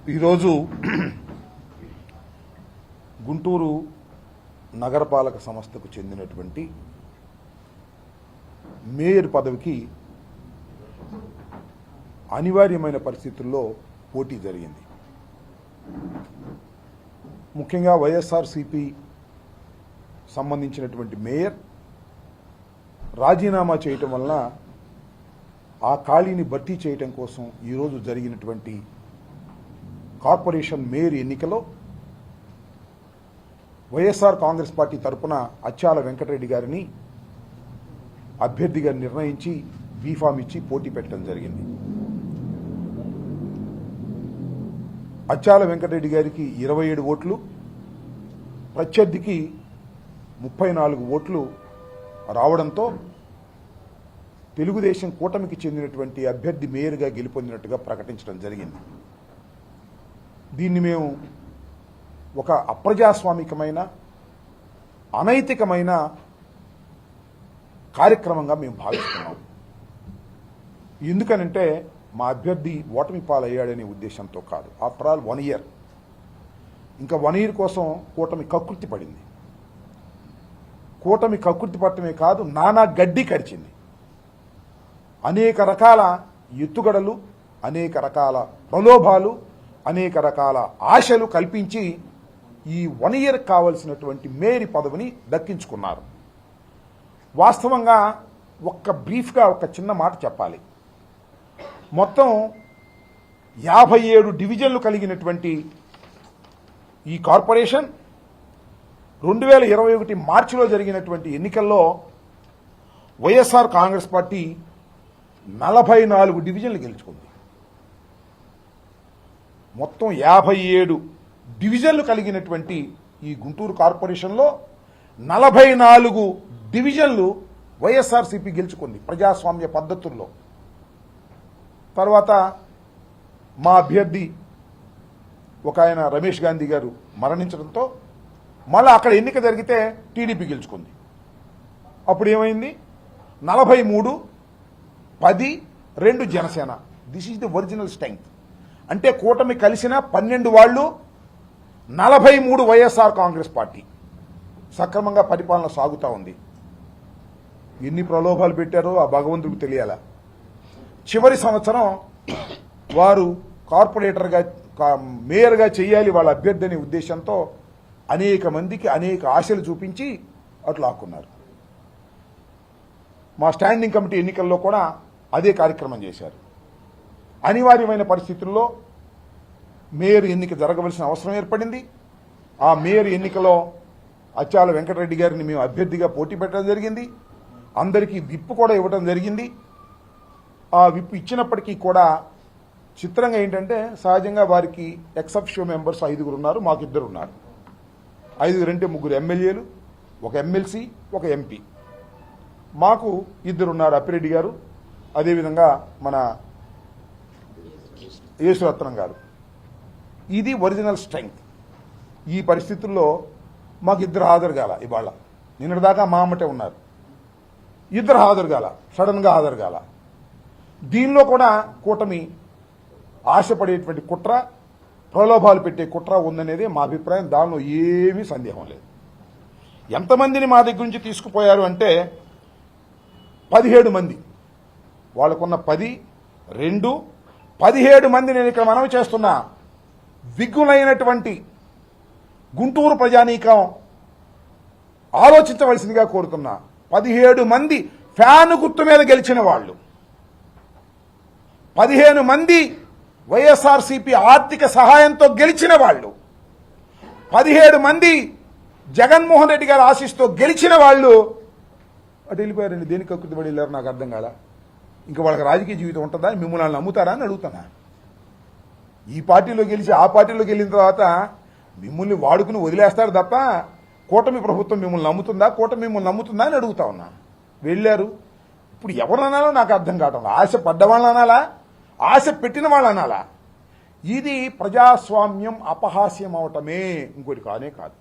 ఈరోజు గుంటూరు నగరపాలక సంస్థకు చెందినటువంటి మేయర్ పదవికి అనివార్యమైన పరిస్థితుల్లో పోటీ జరిగింది. ముఖ్యంగా వైఎస్ఆర్సీపీ సంబంధించినటువంటి మేయర్ రాజీనామా చేయటం వలన ఆ ఖాళీని భర్తీ చేయటం కోసం ఈరోజు జరిగినటువంటి కార్పొరేషన్ మేయర్ ఎన్నికలో వైఎస్ఆర్ కాంగ్రెస్ పార్టీ తరఫున అచ్చాల వెంకటరెడ్డి గారిని అభ్యర్థిగా నిర్ణయించి బీఫామ్ ఇచ్చి పోటీ పెట్టడం జరిగింది. అచ్చాల వెంకటరెడ్డి గారికి 27 ఓట్లు, ప్రత్యర్థికి 34 ఓట్లు రావడంతో తెలుగుదేశం కూటమికి చెందినటువంటి అభ్యర్థి మేయర్గా గెలుపొందినట్టుగా ప్రకటించడం జరిగింది. దీన్ని మేము ఒక అప్రజాస్వామికమైన అనైతికమైన కార్యక్రమంగా మేము భావిస్తున్నాం. ఎందుకనంటే మా అభ్యర్థి ఓటమి పాలయ్యాడనే ఉద్దేశంతో కాదు. ఆఫ్టర్ ఆల్ 1 ఇయర్, ఇంకా 1 ఇయర్ కోసం కూటమి కక్కుర్తి పడింది. కూటమి కక్కుర్తి పట్టడమే కాదు, నానా గడ్డి కరిచింది. అనేక రకాల ఎత్తుగడలు, అనేక రకాల ప్రలోభాలు, అనేక రకాల ఆశలు కల్పించి ఈ 1 ఇయర్ కావలసినటువంటి మేయర్ పదవిని దక్కించుకున్నారు. వాస్తవంగా బ్రీఫ్గా ఒక చిన్న మాట చెప్పాలి. మొత్తం 57 డివిజన్లు కలిగినటువంటి ఈ కార్పొరేషన్ 2021 మార్చిలో జరిగినటువంటి ఎన్నికల్లో వైఎస్ఆర్ కాంగ్రెస్ పార్టీ 44 డివిజన్లు గెలుచుకుంది. మొత్తం 57 డివిజన్లు కలిగినటువంటి ఈ గుంటూరు కార్పొరేషన్లో 44 డివిజన్లు వైఎస్ఆర్సీపీ గెలుచుకుంది ప్రజాస్వామ్య పద్ధతుల్లో. తర్వాత మా అభ్యర్థి ఒక ఆయన రమేష్ గాంధీ గారు మరణించడంతో మళ్ళీ అక్కడ ఎన్నిక జరిగితే టీడీపీ గెలుచుకుంది. అప్పుడు ఏమైంది? 43, 10, 2 Janasena. This is the original strength. అంటే కూటమి కలిసిన 12 వాళ్ళు, 43 వైఎస్ఆర్ కాంగ్రెస్ పార్టీ. సక్రమంగా పరిపాలన సాగుతూ ఉంది. ఎన్ని ప్రలోభాలు పెట్టారో ఆ భగవంతుడికి తెలియాలా. చివరి సంవత్సరం వారు కార్పొరేటర్గా మేయర్గా చేయాలి వాళ్ళ అభ్యర్థి అనే ఉద్దేశంతో అనేక మందికి అనేక ఆశలు చూపించి అట్లా ఆకున్నారు. మా స్టాండింగ్ కమిటీ ఎన్నికల్లో కూడా అదే కార్యక్రమం చేశారు. అనివార్యమైన పరిస్థితుల్లో మేయర్ ఎన్నిక జరగవలసిన అవసరం ఏర్పడింది. ఆ మేయర్ ఎన్నికలో అచ్చాల వెంకటరెడ్డి గారిని మేము అభ్యర్థిగా పోటీ పెట్టడం జరిగింది. అందరికీ విప్ కూడా ఇవ్వడం జరిగింది. ఆ విప్ ఇచ్చినప్పటికీ కూడా చిత్రంగా ఏంటంటే, సహజంగా వారికి ఎక్సెప్షియో మెంబర్స్ 5 ఉన్నారు, మాకు 2 ఉన్నారు. 5 అంటే 3 ఎమ్మెల్యేలు, ఒక ఎమ్మెల్సీ, ఒక ఎంపీ. మాకు 2 ఉన్నారు, అప్పిరెడ్డి గారు, అదేవిధంగా మన యేసురత్నం గారు. ఇది ఒరిజినల్ స్ట్రెంగ్త్. ఈ పరిస్థితుల్లో మాకు 2 హాజరు కాల. ఇవాళ నిన్నటిదాకా మా అమ్మటే ఉన్నారు. 2 హాజరు కాల, సడన్గా హాజరు కాల. దీనిలో కూడా కూటమి ఆశపడేటువంటి కుట్ర, ప్రలోభాలు పెట్టే కుట్ర ఉందనేది మా అభిప్రాయం. దానిలో ఏమీ సందేహం లేదు. ఎంతమందిని మా దగ్గర నుంచి తీసుకుపోయారు అంటే 17 మంది. వాళ్ళకున్న 10, 2, 17 మంది. నేను ఇక్కడ మనవి చేస్తున్నా, విఘ్నులైనటువంటి గుంటూరు ప్రజానీకం ఆలోచించవలసిందిగా కోరుతున్నా. 17 మంది ఫ్యాను గుర్తు మీద గెలిచిన వాళ్ళు, 15 మంది వైఎస్ఆర్సీపీ ఆర్థిక సహాయంతో గెలిచిన వాళ్ళు, 17 మంది జగన్మోహన్ రెడ్డి గారి ఆశీస్సుతో గెలిచిన వాళ్ళు అటు వెళ్ళిపోయారండి. దేనికి కక్కుర్తి పడి వెళ్ళారు నాకు అర్థం కాల. ఇంకా వాళ్ళకి రాజకీయ జీవితం ఉంటుందా? మిమ్మల్ని నమ్ముతారా అని అడుగుతున్నా. ఈ పార్టీలో గెలిచి ఆ పార్టీలోకి వెళ్ళిన తర్వాత మిమ్మల్ని వాడుకుని వదిలేస్తారు తప్ప కూటమి ప్రభుత్వం మిమ్మల్ని నమ్ముతుందా, కూటమి మిమ్మల్ని నమ్ముతుందా అని అడుగుతా ఉన్నా. వెళ్ళారు. ఇప్పుడు ఎవరు అనాలో నాకు అర్థం కావటం. ఆశ పడ్డవాళ్ళు అనాలా, ఆశ పెట్టిన వాళ్ళు అనాలా? ఇది ప్రజాస్వామ్యం అపహాస్యం అవటమే, ఇంకోటి కానే కాదు.